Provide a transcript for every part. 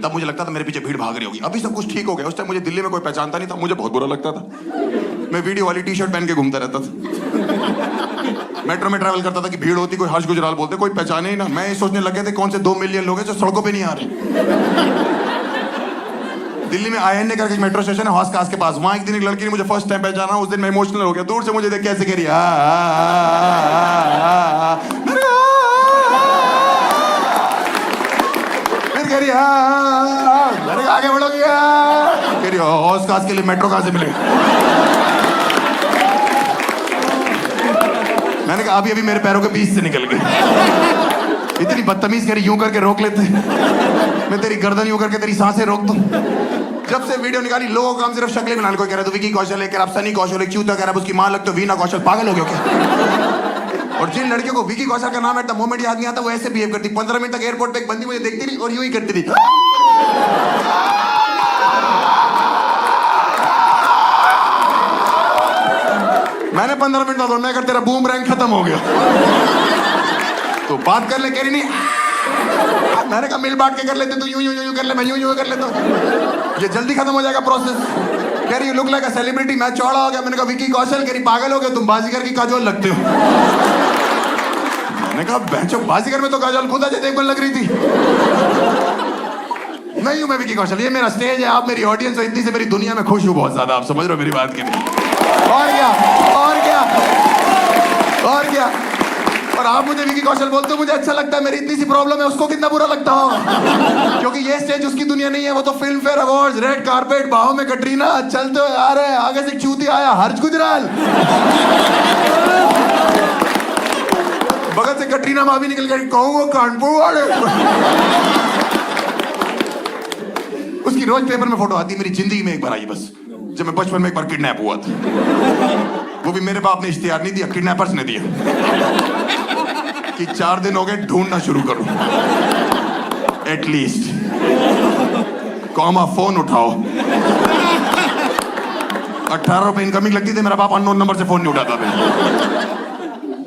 तब मुझे लगता था मेरे पीछे भीड़ भाग रही होगी। अभी सब कुछ ठीक हो गया। उस टाइम मुझे दिल्ली में कोई पहचानता नहीं था, मुझे बहुत बुरा लगता था। मैं वीडियो वाली टी शर्ट पहन के घूमता रहता था। मेट्रो में ट्रैवल करता था कि भीड़ होती, कोई हर्ष गुजराल बोलते, कोई पहचाने ही ना। मैं ये सोचने लगे थे कौन से 2 मिलियन लोग हैं जो सड़कों पे नहीं आ रहे। दिल्ली में INA करके मेट्रो स्टेशन है, हौस खास के पास। वहां एक दिन एक लड़की ने मुझे फर्स्ट टाइम पहचाना। उस दिन मैं इमोशनल हो गया। दूर से मुझे देख कैसे कह रही फिर कह रही आगे बढ़ोगी कह रही हौस खास के लिए मेट्रो कहां से मिले। मैंने कहा अभी अभी मेरे पैरों के बीच से निकल गई। इतनी बदतमीज कह रही यूं करके रोक लेते, मैं तेरी गर्दन यूं करके तेरी सांसें रोक दूं। जब से वीडियो निकाली लोगों का काम सिर्फ शक्लें बनाने को कह रहे। तो विकी कौशल है, कह रहा सनी कौशल है, क्यों तो कह रहा उसकी मां लगती तो वीना कौशल। पागल हो गया क्या? और जिन लड़कियों को विकी कौशल का नाम है द मोमेंट याद नहीं आता वो ऐसे बिहेव करती। 15 मिनट तक एयरपोर्ट पे एक बंदी मुझे देखती रही और यूं ही करती थी। मैंने 15 मिनट बाद मैं कर तेरा बूम रैंक खत्म हो गया तो बात कर ले। कह रही नहीं। मैंने कहा मिल बांट के कर लेते, तू यूं यूं यूं कर ले, मैं यूं यूं कर लेता हूं, ये जल्दी खत्म हो जाएगा प्रोसेस। कह रही लुक लाइक अ सेलिब्रिटी। मैं चौड़ा हो गया। मैंने कहा विकी कौशल। कह रही पागल हो गए तुम, बाजीगर की काजोल लगते हो। मैंने कहा बेंचो बाजीगर में तो काजोल खुद अजय देवगन लग रही थी। नहीं हूं मैं विकी कौशल, ये मेरा स्टेज है, आप मेरी ऑडियंस हो। इतनी से मेरी दुनिया में खुश हूं बहुत ज्यादा। आप समझ रहे हो मेरी बात की नहीं? और क्या और क्या और क्या। और आप मुझे विकी कौशल बोलते हो, मुझे अच्छा लगता है। मेरी इतनी सी प्रॉब्लम है, उसको कितना बुरा लगता होगा। क्योंकि ये स्टेज उसकी दुनिया नहीं है। वो तो film fair awards, red carpet, बाहों में कटरीना, चलते हुए आ रहे हैं, आगे से चूती आया हर्ष गुजराल, बगल से कटरीना माँ भी निकल गई, कहूँगा कानपुर वाले। उसकी रोज पेपर में फोटो आती। मेरी जिंदगी में एक बार आई बस, जब मैं बचपन में एक बार किडनैप हुआ था। वो भी मेरे बाप ने इश्तिहार नहीं दिया, किडनैपर्स ने दिया कि 4 दिन हो गए ढूंढना शुरू करो एटलीस्ट, कॉमा फोन उठाओ। 18 रुपए इनकमिंग लगती थी, मेरा बाप अननोन नंबर से फोन नहीं उठाता था।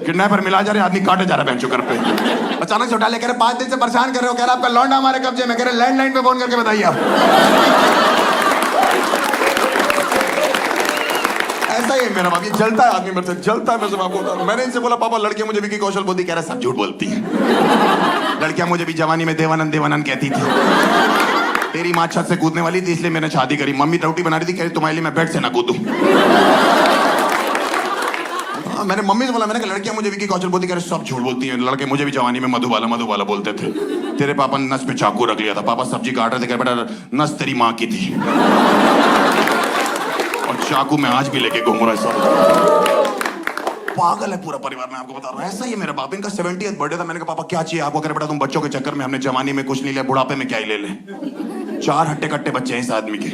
किडनैपर मिला जा रहे, आदमी काटे जा रहा है बेंचो घर पे। अचानक से उठा ले, कह रहे 5 दिन से परेशान कर रहे हो, कह रहे आपका लौंडा हमारे कब्जे में। कह रहे लैंडलाइन पे फोन करके बताइए आप। ऐसा ही है मेरा बाप, ये जलता है आदमी मेरे से, जलता है। मैं से आपको बता, मैंने इनसे बोला पापा लड़कियां मुझे विकी कौशल बोलती। कह रहा सब झूठ बोलती है, लड़कियां मुझे भी जवानी में देवानंद देवानंद कहती थी। तेरी माँ छत से कूदने वाली थी इसलिए मैंने शादी करी। मम्मी रोटी बना रही थी, कह रही तुम्हारे लिए मैं बेड से ना कूदूं। मैंने मम्मी से बोला, मैंने कहा लड़कियां मुझे विकी कौशल बोलती। कह रहे सब झूठ बोलती हैं, लड़के मुझे भी जवानी में मधुबाला बोलते थे। तेरे पापा ने नस पे चाकू रख लिया था, पापा सब्जी काट रहे थे, कह बेटा नस तेरी माँ की थी और चाकू में आज भी लेके घूम रहा है। सब पागल है पूरा परिवार, मैं आपको बता रहा हूँ। ऐसा ही है मेरा बाप। इनका 70th बर्थडे था। मैंने कहा पापा क्या चाहिए आपको? कह बेटा तुम बच्चों के चक्कर में हमने जवानी में कुछ नहीं लिया, बुढ़ापे में क्या ही ले ले। 4 हट्टे कट्टे बच्चे हैं इस आदमी के।